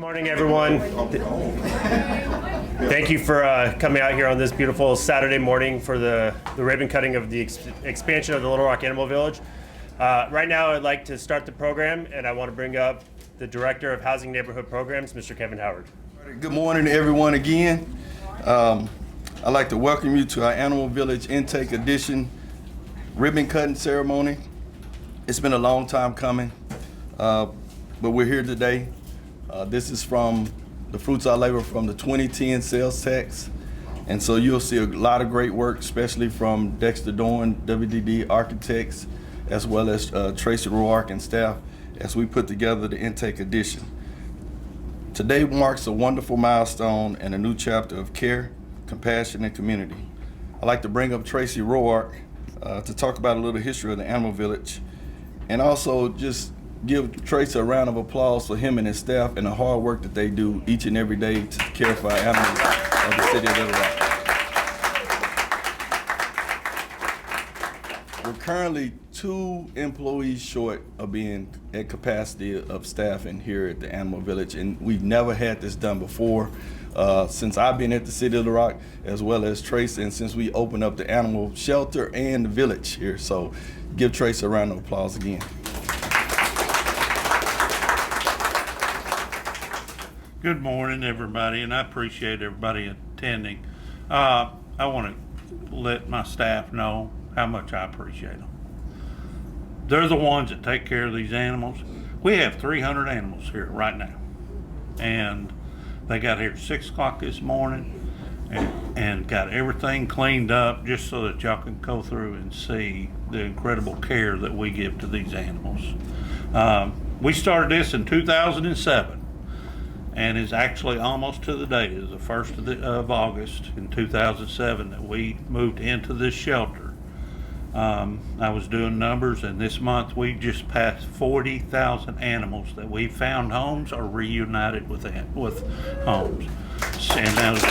morning, everyone. Thank you for coming out here on this beautiful Saturday morning for the ribbon cutting of the expansion of the Little Rock Animal Village. Right now, I'd like to start the program, and I want to bring up the Director of Housing Neighborhood Programs, Mr. Kevin Howard. Good morning to everyone again. I'd like to welcome you to our Animal Village Intake Edition ribbon cutting ceremony. It's been a long time coming, but we're here today. This is from the fruits of our labor from the 2010 sales tax. And so you'll see a lot of great work, especially from Dexter Dorn, WDD Architects, as well as Tracy Roark and staff as we put together the Intake Edition. Today marks a wonderful milestone and a new chapter of care, compassion, and community. I'd like to bring up Tracy Roark to talk about a little history of the Animal Village, and also just give Tracy a round of applause for him and his staff and the hard work that they do each and every day to care for our animals of the city of Little Rock. We're currently 2 employees short of being at capacity of staffing here at the Animal Village, and we've never had this done before since I've been at the city of Little Rock, as well as Tracy, and since we opened up the animal shelter and the village here. So give Tracy a round of applause again. Good morning, everybody, and I appreciate everybody attending. I want to let my staff know how much I appreciate them. They're the ones that take care of these animals. We have 300 animals here right now, and they got here at 6 o'clock this morning and got everything cleaned up just so that y'all can go through and see the incredible care that we give to these animals. We started this in 2007. And is actually almost to the day, is the 1st of August in 2007 that we moved into this shelter. I was doing numbers, and this month we just passed 40,000 animals that we found homes or reunited with homes. And that was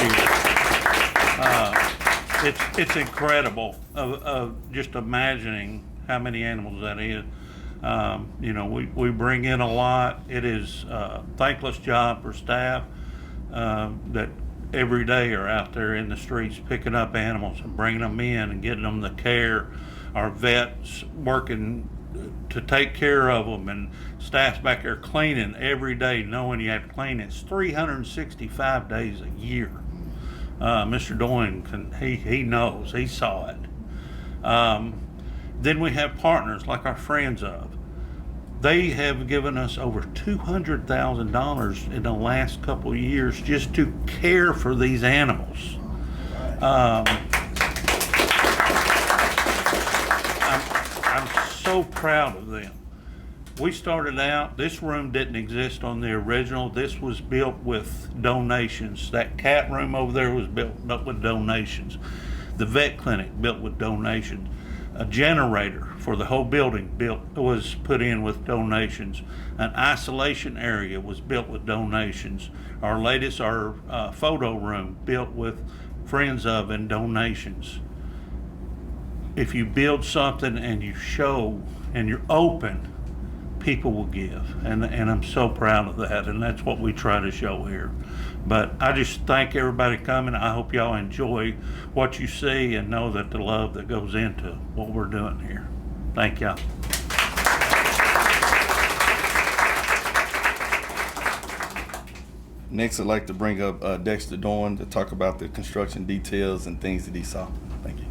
here. It's incredible of just imagining how many animals that is. We bring in a lot. It is a thankless job for staff that every day are out there in the streets picking up animals and bringing them in and getting them the care. Our vets working to take care of them, and staff's back there cleaning every day, knowing you have to clean. It's 365 days a year. Mr. Doyne, he knows, he saw it. Then we have partners like our Friends of. They have given us over $200,000 in the last couple of years just to care for these animals. I'm so proud of them. We started out, this room didn't exist on the original. This was built with donations. That cat room over there was built up with donations. The vet clinic built with donations. A generator for the whole building was put in with donations. An isolation area was built with donations. Our photo room built with Friends of and donations. If you build something and you show and you're open, people will give, and I'm so proud of that, and that's what we try to show here. But I just thank everybody coming. I hope y'all enjoy what you see and know that the love that goes into what we're doing here. Thank y'all. Next, I'd like to bring up Dexter Dorn to talk about the construction details and things that he saw. Thank you.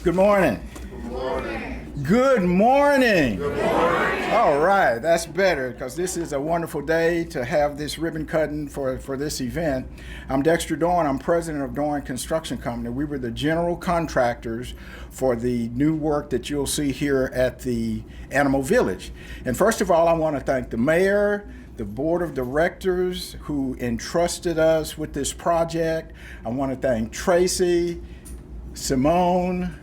Good morning. Good morning. Good morning. Good morning. All right, that's better, because this is a wonderful day to have this ribbon cutting for this event. I'm Dexter Dorn. I'm president of Director and Construction Company. We were the general contractors for the new work that you'll see here at the Animal Village. And first of all, I want to thank the mayor, the board of directors who entrusted us with this project. I want to thank Tracy, Simone,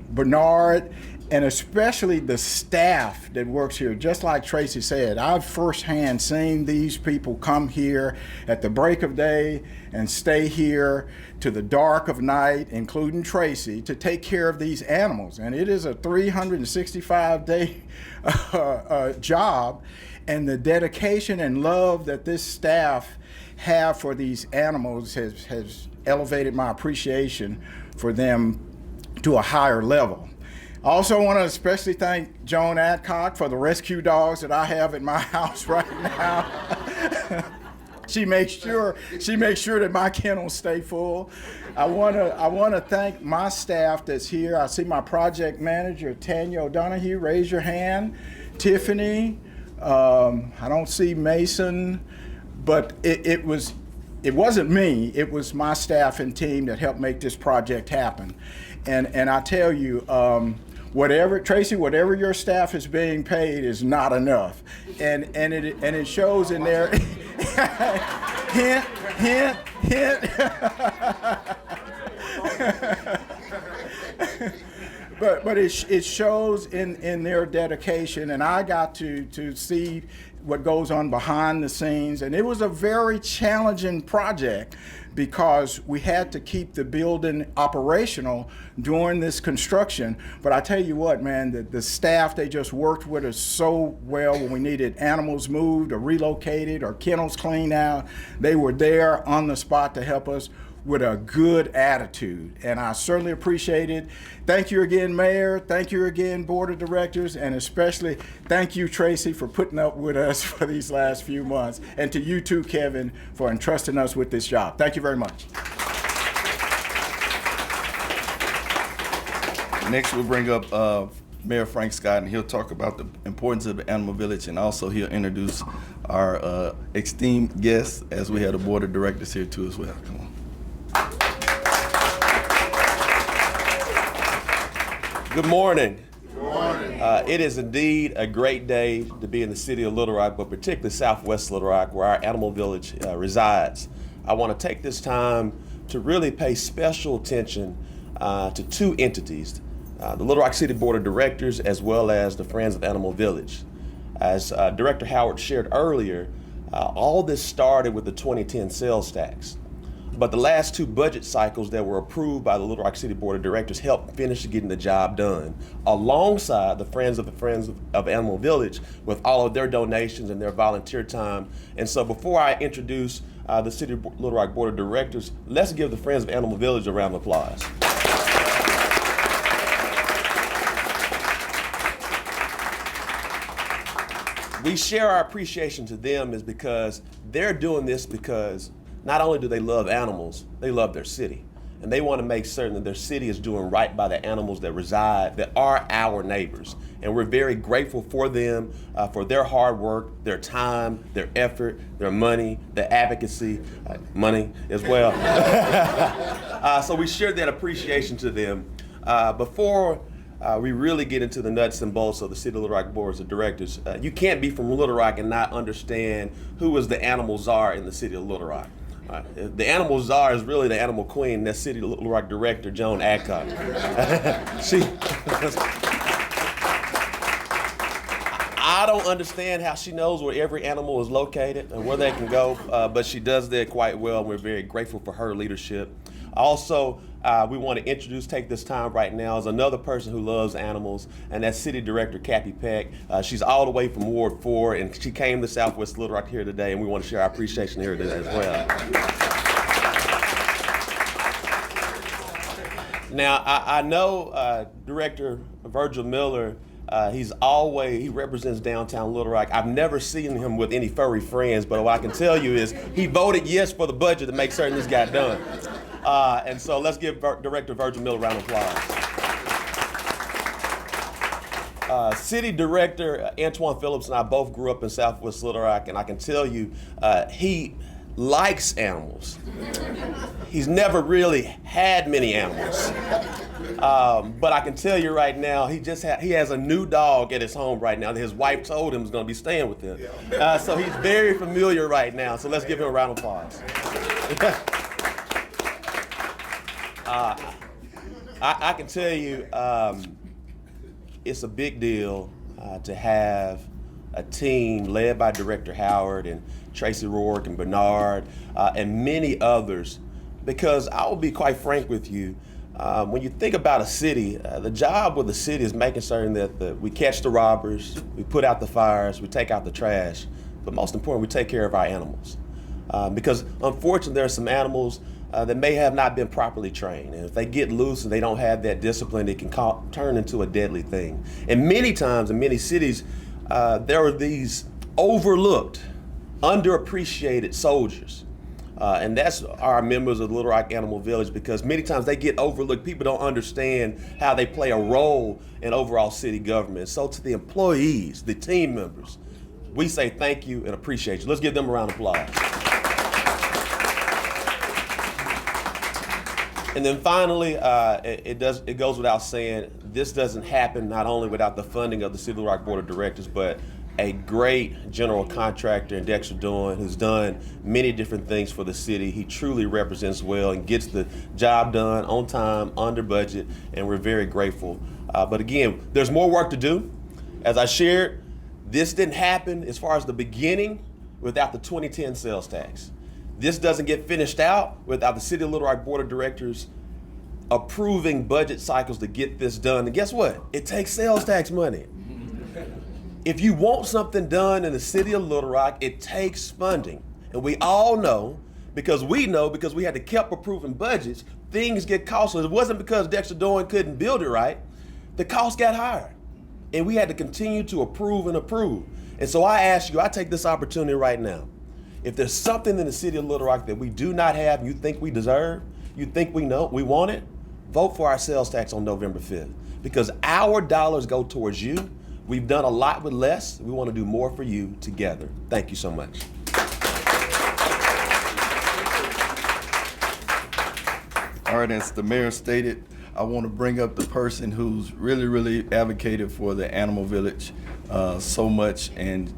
Bernard, and especially the staff that works here. Just like Tracy said, I've firsthand seen these people come here at the break of day and stay here to the dark of night, including Tracy, to take care of these animals. And it is a 365-day job, and the dedication and love that this staff have for these animals has elevated my appreciation for them to a higher level. I also want to especially thank Joan Adcock for the rescue dogs that I have at my house right now. She makes sure that my kennels stay full. I want to thank my staff that's here. I see my project manager, Tanya O'Donoghue. Raise your hand. Tiffany. I don't see Mason, but it wasn't me. It was my staff and team that helped make this project happen. And I tell you, Tracy, whatever your staff is being paid is not enough, and it shows in there. Hint, hint, hint. But it shows in their dedication, and I got to see what goes on behind the scenes, and it was a very challenging project because we had to keep the building operational during this construction. But I tell you what, man, the staff, they just worked with us so well when we needed animals moved or relocated or kennels cleaned out. They were there on the spot to help us with a good attitude, and I certainly appreciate it. Thank you again, Mayor. Thank you again, Board of Directors, and especially thank you, Tracy, for putting up with us for these last few months, and to you too, Kevin, for entrusting us with this job. Thank you very much. Next, we'll bring up Mayor Frank Scott, and he'll talk about the importance of the Animal Village, and also he'll introduce our esteemed guests, as we have the Board of Directors here too as well. Come on. Good morning. Good morning. It is indeed a great day to be in the city of Little Rock, but particularly Southwest Little Rock, where our Animal Village resides. I want to take this time to really pay special attention to two entities, the Little Rock City Board of Directors as well as the Friends of Animal Village. As Director Howard shared earlier, all this started with the 2010 sales tax. But the last two budget cycles that were approved by the Little Rock City Board of Directors helped finish getting the job done, alongside the Friends of Animal Village with all of their donations and their volunteer time. And so before I introduce the City of Little Rock Board of Directors, let's give the Friends of Animal Village a round of applause. We share our appreciation to them is because they're doing this because not only do they love animals, they love their city. And they want to make certain that their city is doing right by the animals that reside, that are our neighbors. And we're very grateful for them, for their hard work, their time, their effort, their money, their advocacy, money as well. So we share that appreciation to them. Before we really get into the nuts and bolts of the City of Little Rock Boards of Directors, you can't be from Little Rock and not understand who is the animal czar in the City of Little Rock. The animal czar is really the animal queen, that's City of Little Rock Director Joan Adcock. I don't understand how she knows where every animal is located and where they can go, but she does that quite well, and we're very grateful for her leadership. Also, we want to take this time right now as another person who loves animals, and that's City Director Cappy Peck. She's all the way from Ward 4, and she came to Southwest Little Rock here today, and we want to share our appreciation here today as well. Now, I know Director Virgil Miller, he represents downtown Little Rock. I've never seen him with any furry friends, but what I can tell you is he voted yes for the budget to make certain this got done. And so let's give Director Virgil Miller a round of applause. City Director Antoine Phillips and I both grew up in Southwest Little Rock, and I can tell you he likes animals. He's never really had many animals. But I can tell you right now, he has a new dog at his home right now that his wife told him is going to be staying with him. So he's very familiar right now. So let's give him a round of applause. I can tell you, it's a big deal to have a team led by Director Howard and Tracy Rourke and Bernard and many others, because I will be quite frank with you, when you think about a city, the job of the city is making certain that we catch the robbers, we put out the fires, we take out the trash, but most important, we take care of our animals. Because unfortunately, there are some animals that may have not been properly trained. And if they get loose and they don't have that discipline, it can turn into a deadly thing. And many times in many cities, there are these overlooked, underappreciated soldiers. And that's our members of Little Rock Animal Village, because many times they get overlooked. People don't understand how they play a role in overall city government. So to the employees, the team members, we say thank you and appreciate you. Let's give them a round of applause. And then finally, it goes without saying, this doesn't happen not only without the funding of the City of Little Rock Board of Directors, but a great general contractor in Dexter Dorn, who's done many different things for the city. He truly represents well and gets the job done on time, under budget, and we're very grateful. But again, there's more work to do. As I shared, this didn't happen as far as the beginning without the 2010 sales tax. This doesn't get finished out without the City of Little Rock Board of Directors approving budget cycles to get this done. And guess what? It takes sales tax money. If you want something done in the City of Little Rock, it takes funding. And we all know, because we had to keep approving budgets, things get costly. It wasn't because Dexter Dorn couldn't build it right. The cost got higher. And we had to continue to approve and approve. And so I take this opportunity right now. If there's something in the City of Little Rock that we do not have, you think we deserve, you think we want it, vote for our sales tax on November 5th. Because our dollars go towards you. We've done a lot with less. We want to do more for you together. Thank you so much. All right, as the mayor stated, I want to bring up the person who's really advocated for the Animal Village so much. And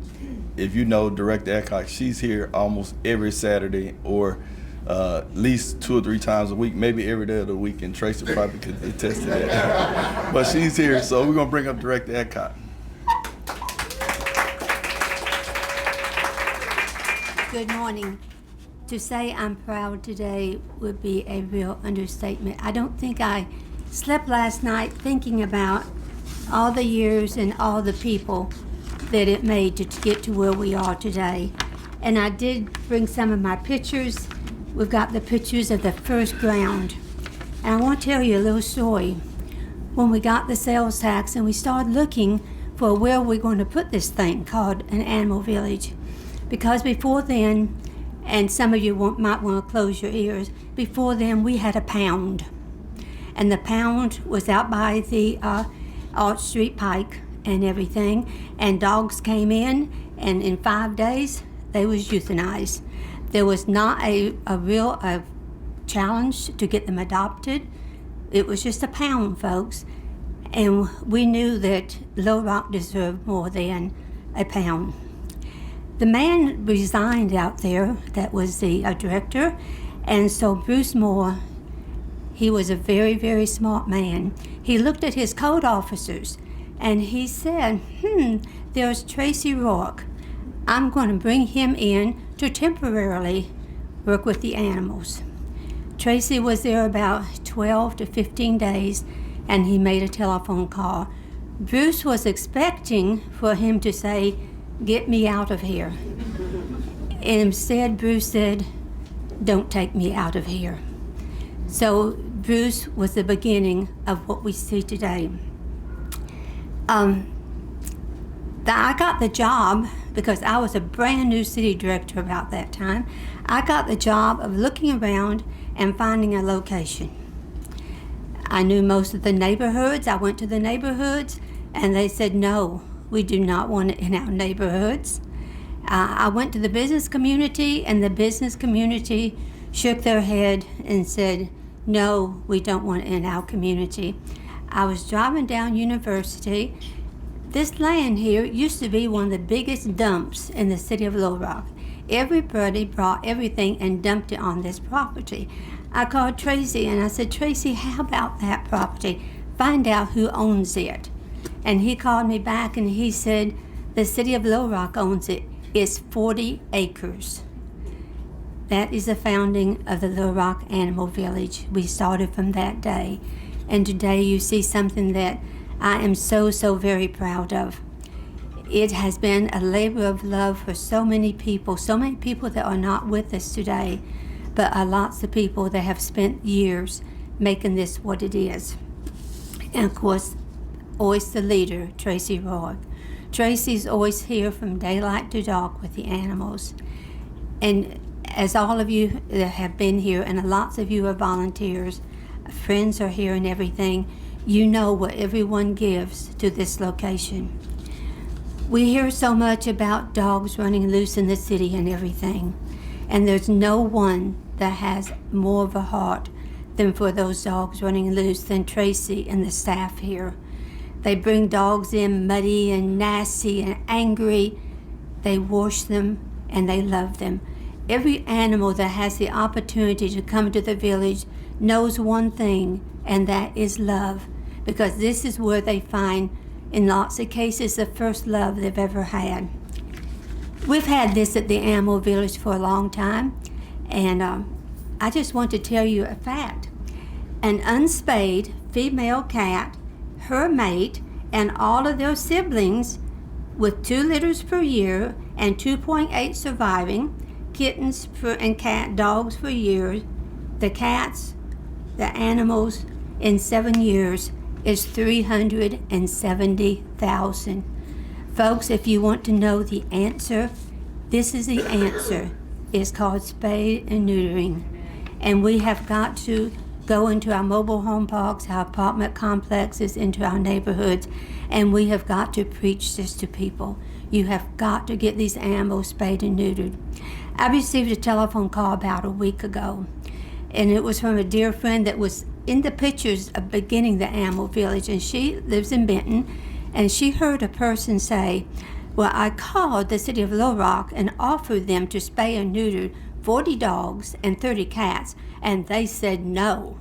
if you know Director Eckhart, she's here almost every Saturday, or at least 2 or 3 times a week, maybe every day of the week, and Tracy probably could attest to that. But she's here, so we're going to bring up Director Eckhart. Good morning. To say I'm proud today would be a real understatement. I don't think I slept last night thinking about all the years and all the people that it made to get to where we are today. And I did bring some of my pictures. We've got the pictures of the first ground. And I want to tell you a little story. When we got the sales tax and we started looking for where we're going to put this thing called an animal village. Because before then, and some of you might want to close your ears, before then we had a pound. And the pound was out by the Arch Street Pike and everything. And dogs came in, and in 5 days, they was euthanized. There was not a real challenge to get them adopted. It was just a pound, folks. And we knew that Little Rock deserved more than a pound. The man resigned out there, that was the director, and so Bruce Moore, he was a very smart man. He looked at his code officers and he said, there's Tracy Rourke. I'm going to bring him in to temporarily work with the animals. Tracy was there about 12 to 15 days and he made a telephone call. Bruce was expecting for him to say, "Get me out of here." And instead, Bruce said, "Don't take me out of here." So Bruce was the beginning of what we see today. I got the job because I was a brand new city director about that time. I got the job of looking around and finding a location. I knew most of the neighborhoods. I went to the neighborhoods and they said, "No, we do not want it in our neighborhoods." I went to the business community and the business community shook their head and said, "No, we don't want it in our community." I was driving down University. This land here used to be one of the biggest dumps in the city of Little Rock. Everybody brought everything and dumped it on this property. I called Tracy and I said, "Tracy, how about that property? Find out who owns it." And he called me back and he said, the city of Little Rock owns it. It's 40 acres. That is the founding of the Little Rock Animal Village. We started from that day. And today you see something that I am so very proud of. It has been a labor of love for so many people that are not with us today, but are lots of people that have spent years making this what it is. And of course, always the leader, Tracy Roy. Tracy's always here from daylight to dark with the animals. And as all of you that have been here, and lots of you are volunteers, friends are here and everything, you know what everyone gives to this location. We hear so much about dogs running loose in the city and everything, and there's no one that has more of a heart than for those dogs running loose than Tracy and the staff here. They bring dogs in muddy and nasty and angry. They wash them and they love them. Every animal that has the opportunity to come to the village knows one thing, and that is love, because this is where they find, in lots of cases, the first love they've ever had. We've had this at the Animal Village for a long time, and I just want to tell you a fact. An unspayed female cat, her mate, and all of their siblings, with 2 litters per year and 2.8 surviving, kittens and dogs for years, the cats, the animals in 7 years is 370,000. Folks, if you want to know the answer, this is the answer. It's called spay and neutering. And we have got to go into our mobile home parks, our apartment complexes, into our neighborhoods, and we have got to preach this to people. You have got to get these animals spayed and neutered. I received a telephone call about a week ago, and it was from a dear friend that was in the pictures of beginning the Animal Village, and she lives in Benton, and she heard a person say, well, I called the city of Little Rock and offered them to spay and neuter 40 dogs and 30 cats, and they said no.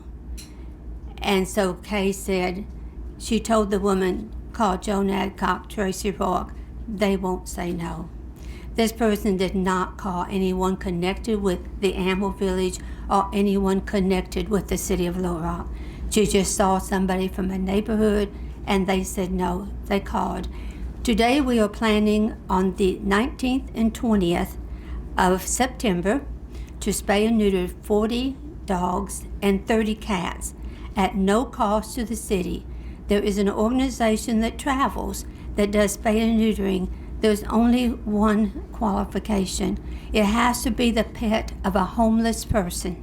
And so Kay said, she told the woman, call Joan Adcock, Tracy Rock, they won't say no. This person did not call anyone connected with the Animal Village or anyone connected with the city of Little Rock. She just saw somebody from a neighborhood and they said no, they called. Today we are planning on the 19th and 20th of September to spay and neuter 40 dogs and 30 cats at no cost to the city. There is an organization that travels that does spay and neutering. There's only one qualification. It has to be the pet of a homeless person.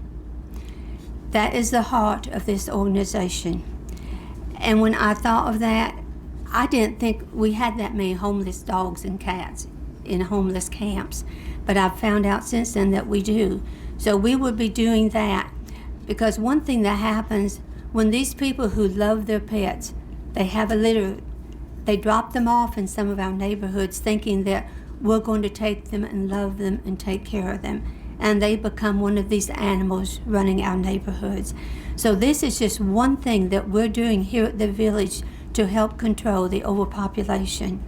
That is the heart of this organization. And when I thought of that, I didn't think we had that many homeless dogs and cats in homeless camps. But I've found out since then that we do. So we would be doing that, because one thing that happens when these people who love their pets, they have a litter, they drop them off in some of our neighborhoods thinking that we're going to take them and love them and take care of them. And they become one of these animals running our neighborhoods. So this is just one thing that we're doing here at the village to help control the overpopulation.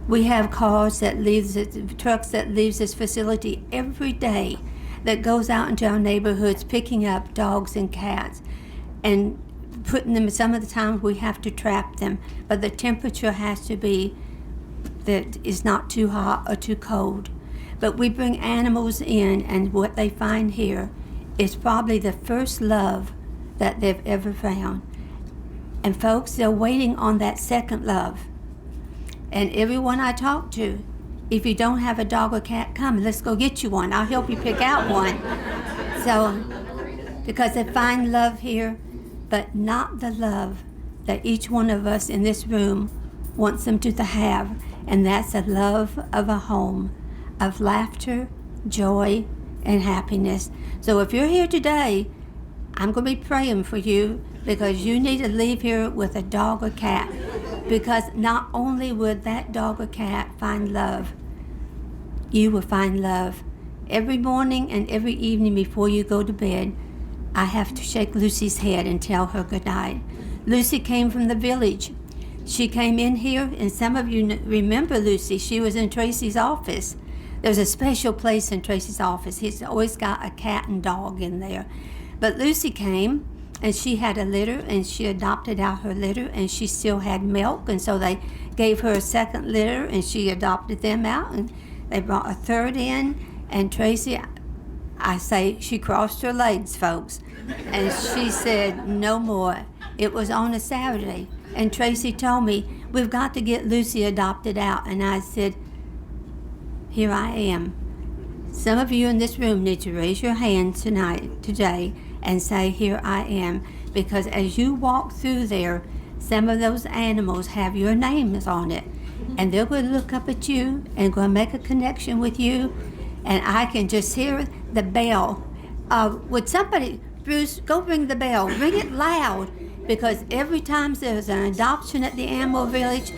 We have trucks that leaves this facility every day that goes out into our neighborhoods picking up dogs and cats and putting them, some of the times we have to trap them, but the temperature has to be that is not too hot or too cold. But we bring animals in, and what they find here is probably the first love that they've ever found. And folks, they're waiting on that second love. And everyone I talk to, if you don't have a dog or cat, come, let's go get you one. I'll help you pick out one. So, because they find love here, but not the love that each one of us in this room wants them to have. And that's a love of a home, of laughter, joy, and happiness. So if you're here today, I'm going to be praying for you, because you need to leave here with a dog or cat. Because not only would that dog or cat find love, you will find love. Every morning and every evening before you go to bed, I have to shake Lucy's head and tell her good night. Lucy came from the village. She came in here, and some of you remember Lucy. She was in Tracy's office. There's a special place in Tracy's office. He's always got a cat and dog in there. But Lucy came, and she had a litter, and she adopted out her litter, and she still had milk, and so they gave her a second litter, and she adopted them out, and they brought a third in, and Tracy, I say, she crossed her legs, folks, and she said, no more. It was on a Saturday, and Tracy told me, we've got to get Lucy adopted out, and I said, here I am. Some of you in this room need to raise your hand today, and say, here I am, because as you walk through there, some of those animals have your names on it, and they're going to look up at you and going to make a connection with you, and I can just hear the bell. Would somebody, Bruce, go ring the bell, ring it loud, because every time there's an adoption at the animal village,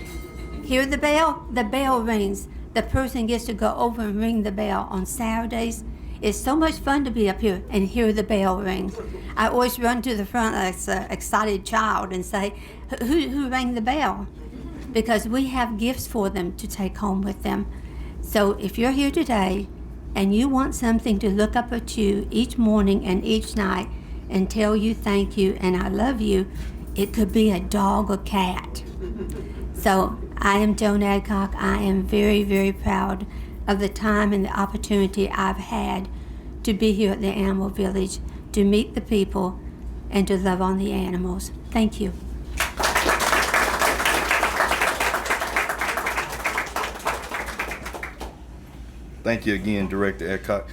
hear the bell rings. The person gets to go over and ring the bell on Saturdays. It's so much fun to be up here and hear the bell ring. I always run to the front like an excited child and say, who rang the bell? Because we have gifts for them to take home with them. So if you're here today and you want something to look up at you each morning and each night and tell you thank you and I love you, it could be a dog or cat. So I am Joan Adcock. I am very, very proud of the time and the opportunity I've had to be here at the Animal Village, to meet the people, and to love on the animals. Thank you. Thank you again, Director Adcock.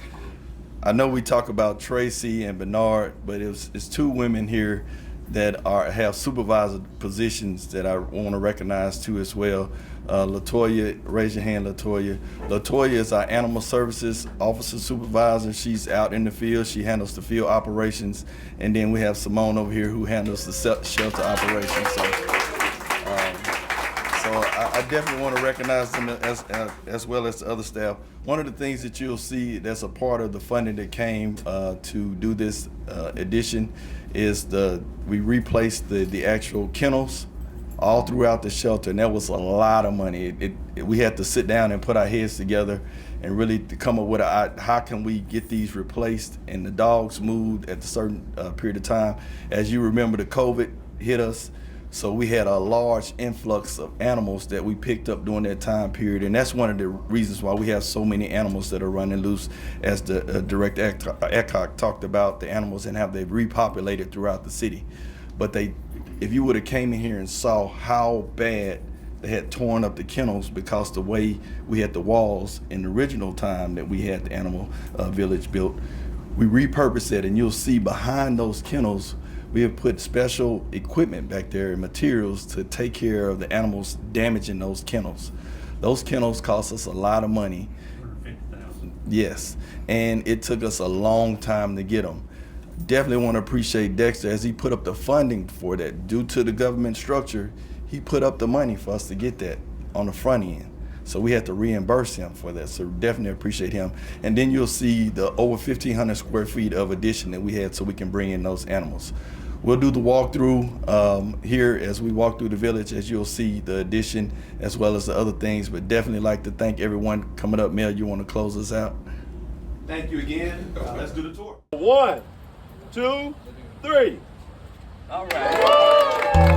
I know we talk about Tracy and Bernard, but it's two women here that have supervisor positions that I want to recognize too as well. Latoya, raise your hand, Latoya. Latoya is our animal services officer supervisor. She's out in the field. She handles the field operations. And then we have Simone over here who handles the shelter operations. So I definitely want to recognize them as well as the other staff. One of the things that you'll see that's a part of the funding that came to do this addition is we replaced the actual kennels all throughout the shelter, and that was a lot of money. We had to sit down and put our heads together and really to come up with how can we get these replaced, and the dogs moved at a certain period of time. As you remember, the COVID hit us, so we had a large influx of animals that we picked up during that time period, and that's one of the reasons why we have so many animals that are running loose, as the Director Adcock talked about the animals and how they've repopulated throughout the city. But if you would have came in here and saw how bad they had torn up the kennels, because the way we had the walls in the original time that we had the animal village built, we repurposed it, and you'll see behind those kennels we have put special equipment back there and materials to take care of the animals damaging those kennels. Those kennels cost us a lot of money. $150,000. Yes, and it took us a long time to get them. Definitely want to appreciate Dexter as he put up the funding for that. Due to the government structure, he put up the money for us to get that on the front end. So we had to reimburse him for that. So definitely appreciate him. And then you'll see the over 1,500 square feet of addition that we had so we can bring in those animals. We'll do the walkthrough here as we walk through the village, as you'll see the addition as well as the other things. But definitely like to thank everyone coming up. Mel, you want to close us out? Thank you again. Let's do the tour. 1, 2, 3. All right.